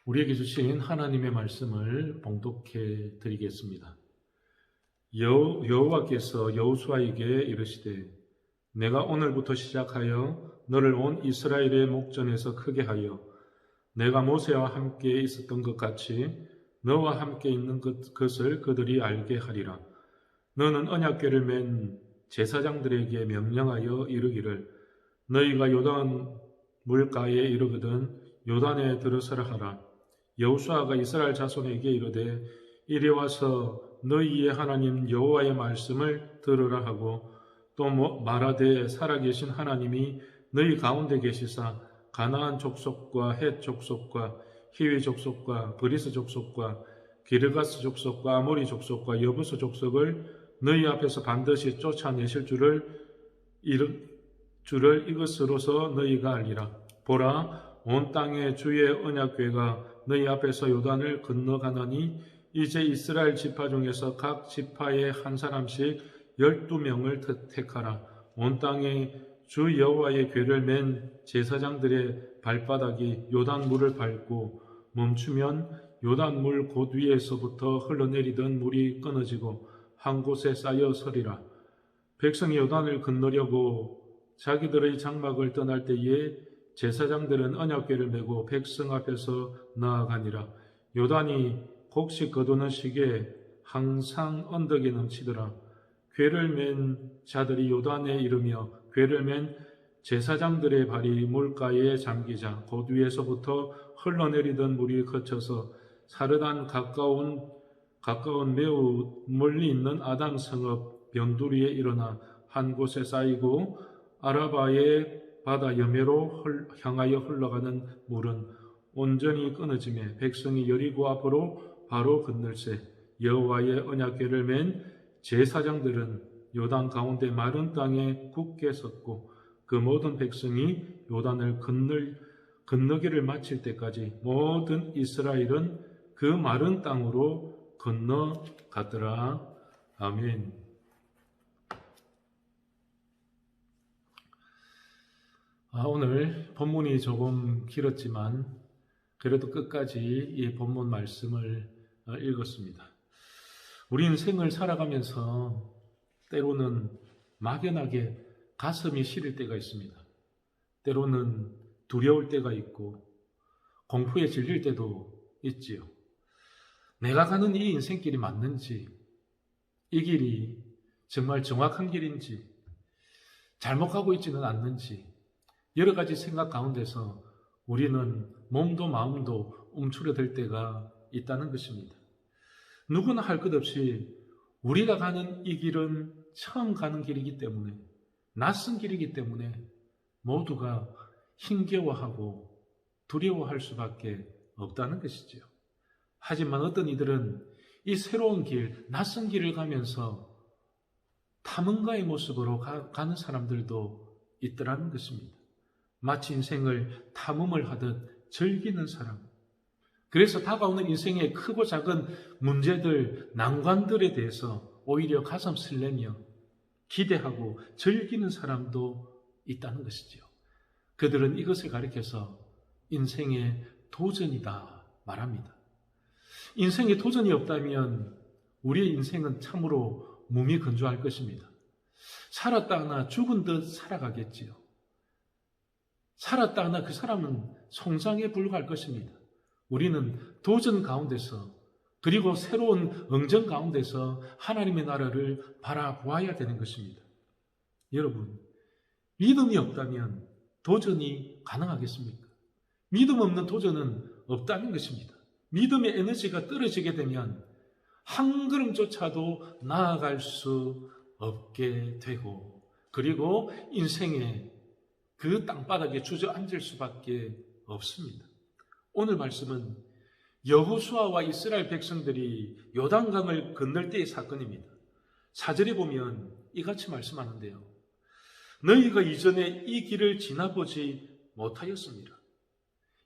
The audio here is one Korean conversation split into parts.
우리에게 주신 하나님의 말씀을 봉독해 드리겠습니다. 여호와께서 여호수아에게 이르시되 내가 오늘부터 시작하여 너를 온 이스라엘의 목전에서 크게 하여 내가 모세와 함께 있었던 것 같이 너와 함께 있는 것을 그들이 알게 하리라. 너는 언약궤를 맨 제사장들에게 명령하여 이르기를 너희가 요단 물가에 이르거든 요단에 들어서라 하라. 여호수아가 이스라엘 자손에게 이르되 이리 와서 너희의 하나님 여호와의 말씀을 들으라 하고 또 말하되 살아계신 하나님이 너희 가운데 계시사 가나안 족속과 헷 족속과 히위 족속과 브리스 족속과 기르가스 족속과 아모리 족속과 여부스 족속을 너희 앞에서 반드시 쫓아내실 줄을 이것으로서 너희가 알리라. 보라, 온 땅에 주의 언약궤가 너희 앞에서 요단을 건너가나니 이제 이스라엘 지파 중에서 각 지파에 한 사람씩 12명을 택하라. 온 땅에 주 여호와의 궤를 맨 제사장들의 발바닥이 요단 물을 밟고 멈추면 요단 물 곧 위에서부터 흘러내리던 물이 끊어지고 한 곳에 쌓여 서리라. 백성이 요단을 건너려고 자기들의 장막을 떠날 때에 제사장들은 언약궤를 메고 백성 앞에서 나아가니라. 요단이 곡식 거두는 시기에 항상 언덕에 넘치더라. 궤를 맨 자들이 요단에 이르며 궤를 맨 제사장들의 발이 물가에 잠기자 곧 위에서부터 흘러내리던 물이 거쳐서 사르단 가까운 매우 멀리 있는 아당 성읍 변두리에 일어나 한 곳에 쌓이고 아라바의 바다 여매로 향하여 흘러가는 물은 온전히 끊어지며 백성이 여리고 앞으로 바로 건널세 여호와의 언약궤를 맨 제사장들은 요단 가운데 마른 땅에 굳게 섰고 그 모든 백성이 요단을 건너기를 마칠 때까지 모든 이스라엘은 그 마른 땅으로 건너가더라. 아멘. 오늘 본문이 조금 길었지만 그래도 끝까지 이 본문 말씀을 읽었습니다. 우리 인생을 살아가면서 때로는 막연하게 가슴이 시릴 때가 있습니다. 때로는 두려울 때가 있고 공포에 질릴 때도 있지요. 내가 가는 이 인생길이 맞는지, 이 길이 정말 정확한 길인지, 잘못 가고 있지는 않는지 여러 가지 생각 가운데서 우리는 몸도 마음도 움츠러들 때가 있다는 것입니다. 누구나 할 것 없이 우리가 가는 이 길은 처음 가는 길이기 때문에 낯선 길이기 때문에 모두가 힘겨워하고 두려워할 수밖에 없다는 것이지요. 하지만 어떤 이들은 이 새로운 길, 낯선 길을 가면서 탐험가의 모습으로 가는 사람들도 있더라는 것입니다. 마치 인생을 탐험을 하듯 즐기는 사람. 그래서 다가오는 인생의 크고 작은 문제들, 난관들에 대해서 오히려 가슴 설레며 기대하고 즐기는 사람도 있다는 것이지요. 그들은 이것을 가리켜서 인생의 도전이다 말합니다. 인생에 도전이 없다면 우리의 인생은 참으로 무미건조할 것입니다. 살았다 하나 죽은 듯 살아가겠지요. 살았다 하나 그 사람은 송장에 불과할 것입니다. 우리는 도전 가운데서 그리고 새로운 응정 가운데서 하나님의 나라를 바라보아야 되는 것입니다. 여러분, 믿음이 없다면 도전이 가능하겠습니까? 믿음 없는 도전은 없다는 것입니다. 믿음의 에너지가 떨어지게 되면 한 걸음조차도 나아갈 수 없게 되고 그리고 인생의 그 땅바닥에 주저앉을 수밖에 없습니다. 오늘 말씀은 여호수아와 이스라엘 백성들이 요단강을 건널 때의 사건입니다. 4절에 보면 이같이 말씀하는데요. 너희가 이전에 이 길을 지나보지 못하였습니다.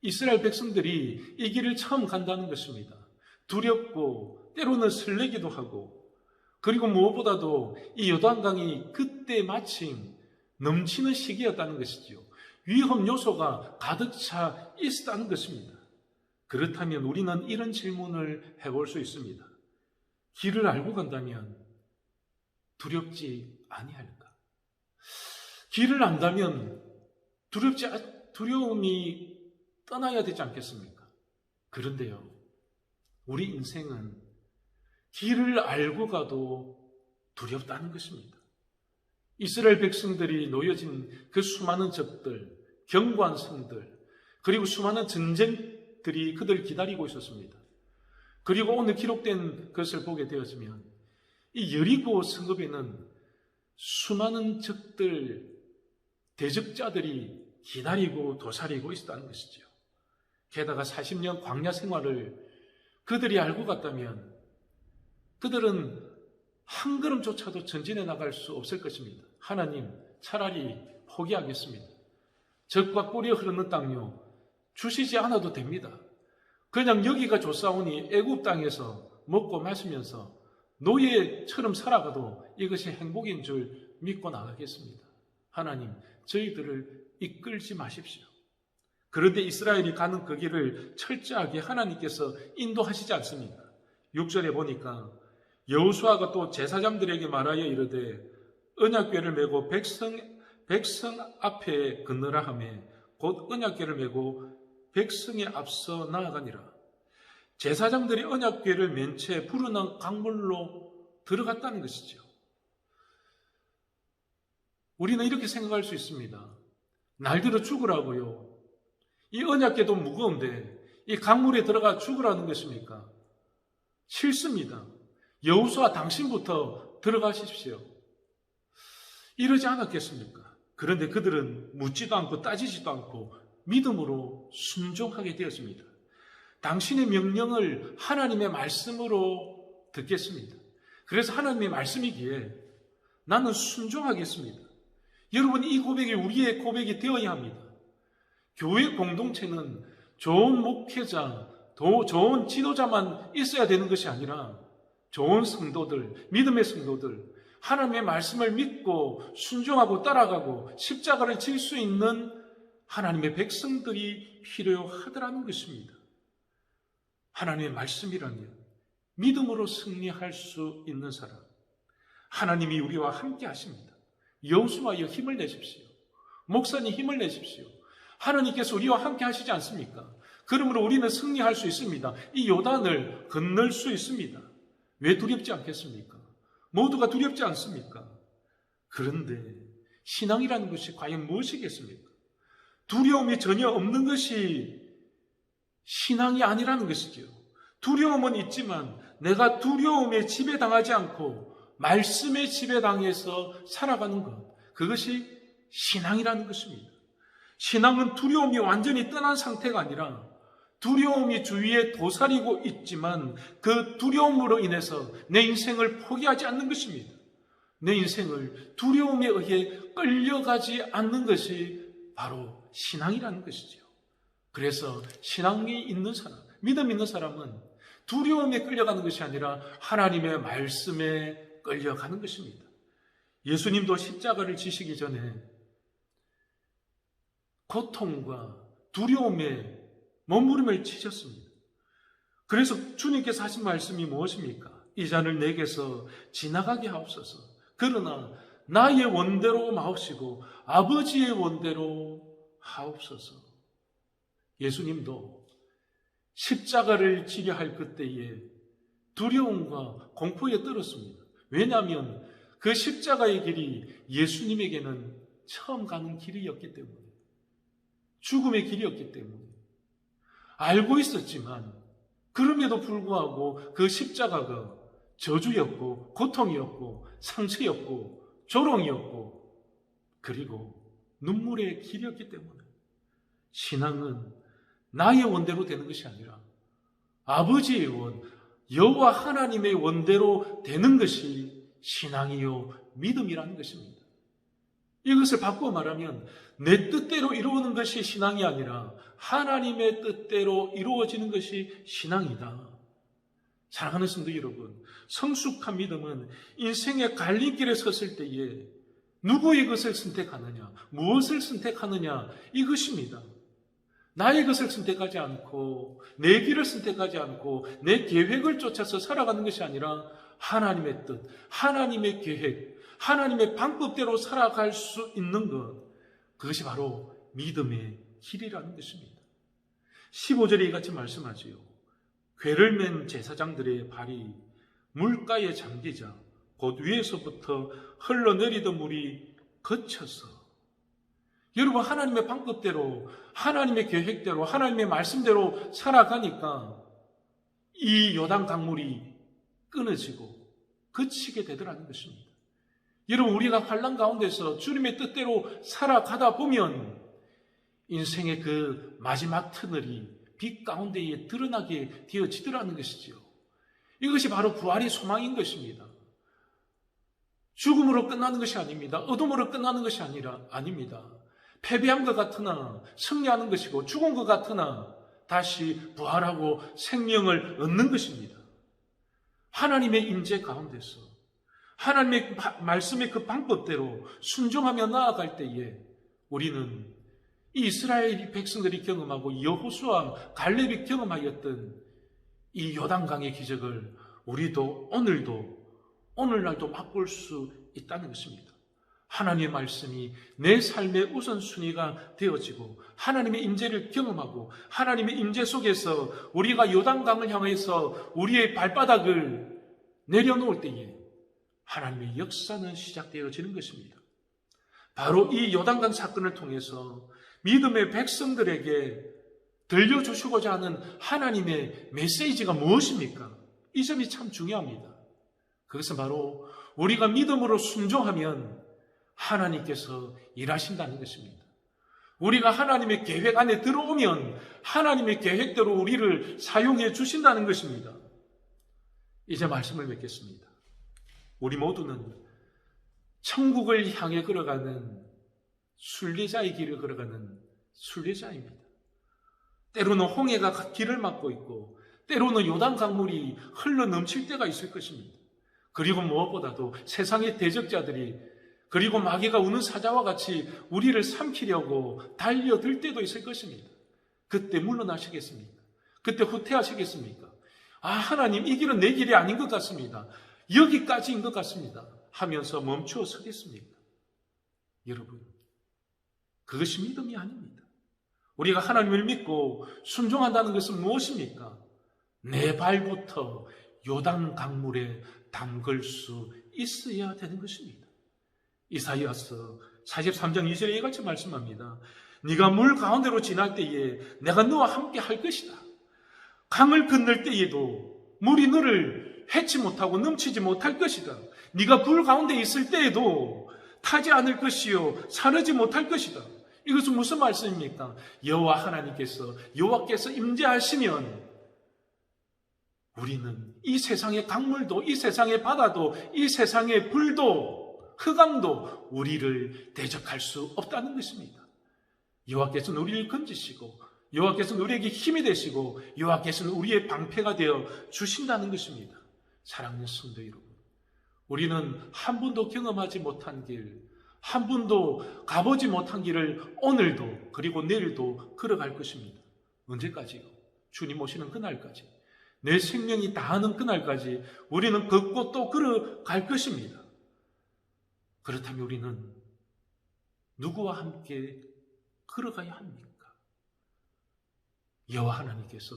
이스라엘 백성들이 이 길을 처음 간다는 것입니다. 두렵고 때로는 설레기도 하고 그리고 무엇보다도 이 요단강이 그때 마침 넘치는 시기였다는 것이죠. 위험 요소가 가득 차 있었다는 것입니다. 그렇다면 우리는 이런 질문을 해볼 수 있습니다. 길을 알고 간다면 두렵지 아니할까? 길을 안다면 두려움이 떠나야 되지 않겠습니까? 그런데요, 우리 인생은 길을 알고 가도 두렵다는 것입니다. 이스라엘 백성들이 놓여진 그 수많은 적들, 견고한 성들, 그리고 수많은 전쟁들이 그들을 기다리고 있었습니다. 그리고 오늘 기록된 것을 보게 되어지면 이 여리고 성읍에는 수많은 적들, 대적자들이 기다리고 도사리고 있었다는 것이죠. 게다가 40년 광야 생활을 그들이 알고 갔다면 그들은 한 걸음조차도 전진해 나갈 수 없을 것입니다. 하나님, 차라리 포기하겠습니다. 젖과 꿀이 흐르는 땅요, 주시지 않아도 됩니다. 그냥 여기가 좋사오니 애굽 땅에서 먹고 마시면서 노예처럼 살아가도 이것이 행복인 줄 믿고 나가겠습니다. 하나님, 저희들을 이끌지 마십시오. 그런데 이스라엘이 가는 그 길을 철저하게 하나님께서 인도하시지 않습니까? 6절에 보니까 여호수아가 또 제사장들에게 말하여 이르되 언약궤를 메고 백성 앞에 건너라 하매 곧 언약궤를 메고 백성에 앞서 나아가니라. 제사장들이 언약궤를 맨 채 푸르는 강물로 들어갔다는 것이죠. 우리는 이렇게 생각할 수 있습니다. 날들어 죽으라고요. 이 언약궤도 무거운데 이 강물에 들어가 죽으라는 것입니까? 싫습니다. 여호수아 당신부터 들어가십시오. 이러지 않았겠습니까? 그런데 그들은 묻지도 않고 따지지도 않고 믿음으로 순종하게 되었습니다. 당신의 명령을 하나님의 말씀으로 듣겠습니다. 그래서 하나님의 말씀이기에 나는 순종하겠습니다. 여러분, 이 고백이 우리의 고백이 되어야 합니다. 교회 공동체는 좋은 목회자, 좋은 지도자만 있어야 되는 것이 아니라 좋은 성도들, 믿음의 성도들, 하나님의 말씀을 믿고 순종하고 따라가고 십자가를 질 수 있는 하나님의 백성들이 필요하더라는 것입니다. 하나님의 말씀이라면 믿음으로 승리할 수 있는 사람, 하나님이 우리와 함께 하십니다. 여호수아여 힘을 내십시오. 목사님 힘을 내십시오. 하나님께서 우리와 함께 하시지 않습니까? 그러므로 우리는 승리할 수 있습니다. 이 요단을 건널 수 있습니다. 왜 두렵지 않겠습니까? 모두가 두렵지 않습니까? 그런데 신앙이라는 것이 과연 무엇이겠습니까? 두려움이 전혀 없는 것이 신앙이 아니라는 것이죠. 두려움은 있지만 내가 두려움에 지배당하지 않고 말씀에 지배당해서 살아가는 것, 그것이 신앙이라는 것입니다. 신앙은 두려움이 완전히 떠난 상태가 아니라 두려움이 주위에 도사리고 있지만 그 두려움으로 인해서 내 인생을 포기하지 않는 것입니다. 내 인생을 두려움에 의해 끌려가지 않는 것이 바로 신앙이라는 것이죠. 그래서 신앙이 있는 사람, 믿음 있는 사람은 두려움에 끌려가는 것이 아니라 하나님의 말씀에 끌려가는 것입니다. 예수님도 십자가를 지시기 전에 고통과 두려움에 몸부림을 치셨습니다. 그래서 주님께서 하신 말씀이 무엇입니까? 이 잔을 내게서 지나가게 하옵소서. 그러나 나의 원대로 마옵시고 아버지의 원대로 하옵소서. 예수님도 십자가를 지려 할 그때에 두려움과 공포에 떨었습니다. 왜냐하면 그 십자가의 길이 예수님에게는 처음 가는 길이었기 때문에, 죽음의 길이었기 때문에 알고 있었지만 그럼에도 불구하고 그 십자가가 저주였고 고통이었고 상처였고 조롱이었고 그리고 눈물의 길이었기 때문에 신앙은 나의 원대로 되는 것이 아니라 아버지의 원, 여호와 하나님의 원대로 되는 것이 신앙이요 믿음이라는 것입니다. 이것을 바꾸어 말하면 내 뜻대로 이루어지는 것이 신앙이 아니라 하나님의 뜻대로 이루어지는 것이 신앙이다. 사랑하는 성도 여러분, 성숙한 믿음은 인생의 갈림길에 섰을 때에 누구의 것을 선택하느냐, 무엇을 선택하느냐 이것입니다. 나의 것을 선택하지 않고 내 길을 선택하지 않고 내 계획을 쫓아서 살아가는 것이 아니라 하나님의 뜻, 하나님의 계획, 하나님의 방법대로 살아갈 수 있는 것, 그것이 바로 믿음의 길이라는 것입니다. 15절에 이같이 말씀하지요. 궤를 맨 제사장들의 발이 물가에 잠기자 곧 위에서부터 흘러내리던 물이 거쳐서, 여러분, 하나님의 방법대로, 하나님의 계획대로, 하나님의 말씀대로 살아가니까 이 요단 강물이 끊어지고 그치게 되더라는 것입니다. 여러분, 우리가 환난 가운데서 주님의 뜻대로 살아가다 보면 인생의 그 마지막 터널이 빛 가운데에 드러나게 되어지더라는 것이지요. 이것이 바로 부활의 소망인 것입니다. 죽음으로 끝나는 것이 아닙니다. 어둠으로 끝나는 것이 아닙니다. 패배한 것 같으나 승리하는 것이고, 죽은 것 같으나 다시 부활하고 생명을 얻는 것입니다. 하나님의 임재 가운데서 하나님의 말씀의 그 방법대로 순종하며 나아갈 때에 우리는 이 이스라엘 백성들이 경험하고 여호수아 갈렙이 경험하였던 이 요단강의 기적을 우리도 오늘날도 맛볼 수 있다는 것입니다. 하나님의 말씀이 내 삶의 우선순위가 되어지고 하나님의 임재를 경험하고 하나님의 임재 속에서 우리가 요단강을 향해서 우리의 발바닥을 내려놓을 때에 하나님의 역사는 시작되어지는 것입니다. 바로 이 요단강 사건을 통해서 믿음의 백성들에게 들려주시고자 하는 하나님의 메시지가 무엇입니까? 이 점이 참 중요합니다. 그것은 바로 우리가 믿음으로 순종하면 하나님께서 일하신다는 것입니다. 우리가 하나님의 계획 안에 들어오면 하나님의 계획대로 우리를 사용해 주신다는 것입니다. 이제 말씀을 맺겠습니다. 우리 모두는 천국을 향해 걸어가는 순례자의 길을 걸어가는 순례자입니다. 때로는 홍해가 길을 막고 있고 때로는 요단 강물이 흘러 넘칠 때가 있을 것입니다. 그리고 무엇보다도 세상의 대적자들이 그리고 마귀가 우는 사자와 같이 우리를 삼키려고 달려들 때도 있을 것입니다. 그때 물러나시겠습니까? 그때 후퇴하시겠습니까? 하나님, 이 길은 내 길이 아닌 것 같습니다. 여기까지인 것 같습니다. 하면서 멈추어 서겠습니까? 여러분, 그것이 믿음이 아닙니다. 우리가 하나님을 믿고 순종한다는 것은 무엇입니까? 내 발부터 요단 강물에 담글 수 있어야 되는 것입니다. 이사야서 43장 2절에 이같이 말씀합니다. 네가 물 가운데로 지날 때에 내가 너와 함께 할 것이다. 강을 건널 때에도 물이 너를 해치 못하고 넘치지 못할 것이다. 네가 불 가운데 있을 때에도 타지 않을 것이요 사르지 못할 것이다. 이것은 무슨 말씀입니까? 여호와께서 임재하시면 우리는 이 세상의 강물도, 이 세상의 바다도, 이 세상의 불도, 흑암도 우리를 대적할 수 없다는 것입니다. 여호와께서는 우리를 건지시고 여호와께서는 우리에게 힘이 되시고 여호와께서는 우리의 방패가 되어 주신다는 것입니다. 사랑하는 성도 여러분, 우리는 한 번도 경험하지 못한 길, 한 번도 가보지 못한 길을 오늘도 그리고 내일도 걸어갈 것입니다. 언제까지요? 주님 오시는 그날까지, 내 생명이 다하는 그날까지 우리는 걷고 또 걸어갈 것입니다. 그렇다면 우리는 누구와 함께 걸어가야 합니까? 여호와 하나님께서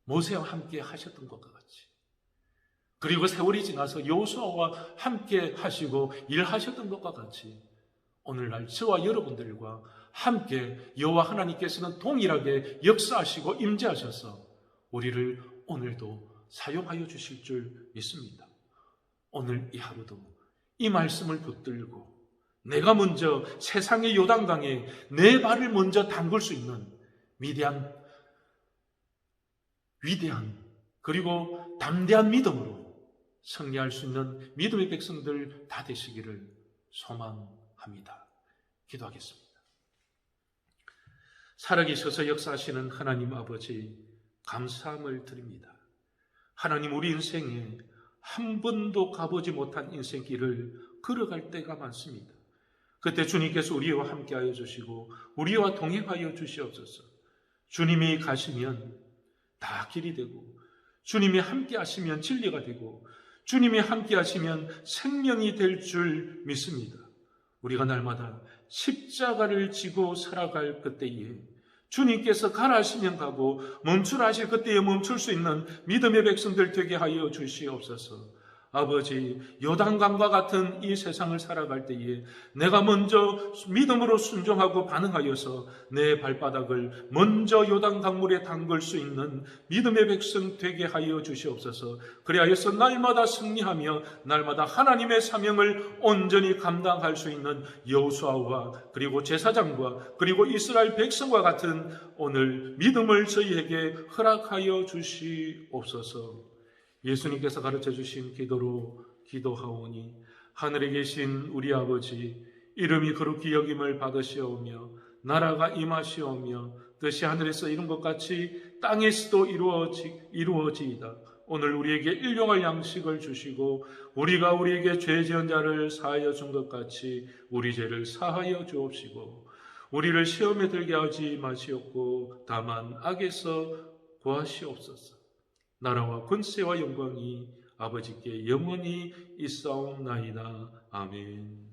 모세와 함께 하셨던 것과 같이, 그리고 세월이 지나서 여호수아와 함께 하시고 일하셨던 것과 같이 오늘날 저와 여러분들과 함께 여호와 하나님께서는 동일하게 역사하시고 임재하셔서 우리를 오늘도 사용하여 주실 줄 믿습니다. 오늘 이 하루도 이 말씀을 붙들고 내가 먼저 세상의 요단강에 내 발을 먼저 담글 수 있는 위대한 그리고 담대한 믿음으로 승리할 수 있는 믿음의 백성들 다 되시기를 소망합니다. 기도하겠습니다. 살아계셔서 역사하시는 하나님 아버지, 감사함을 드립니다. 하나님, 우리 인생에 한 번도 가보지 못한 인생길을 걸어갈 때가 많습니다. 그때 주님께서 우리와 함께하여 주시고 우리와 동행하여 주시옵소서. 주님이 가시면 다 길이 되고, 주님이 함께 하시면 진리가 되고, 주님이 함께 하시면 생명이 될 줄 믿습니다. 우리가 날마다 십자가를 지고 살아갈 그때에 주님께서 가라 하시면 가고 멈추라 하실 그때에 멈출 수 있는 믿음의 백성들 되게 하여 주시옵소서. 아버지, 요단강과 같은 이 세상을 살아갈 때에 내가 먼저 믿음으로 순종하고 반응하여서 내 발바닥을 먼저 요단강물에 담글 수 있는 믿음의 백성 되게 하여 주시옵소서. 그리하여서 날마다 승리하며 날마다 하나님의 사명을 온전히 감당할 수 있는 여호수아와 그리고 제사장과 그리고 이스라엘 백성과 같은 오늘 믿음을 저희에게 허락하여 주시옵소서. 예수님께서 가르쳐 주신 기도로 기도하오니 하늘에 계신 우리 아버지, 이름이 거룩히 여김을 받으시오며 나라가 임하시오며 뜻이 하늘에서 이룬 것 같이 땅에서도 이루어지이다. 오늘 우리에게 일용할 양식을 주시고 우리가 우리에게 죄 지은 자를 사하여 준 것 같이 우리 죄를 사하여 주옵시고 우리를 시험에 들게 하지 마시옵고 다만 악에서 구하시옵소서. 나라와 권세와 영광이 아버지께 영원히 있사옵나이다. 아멘.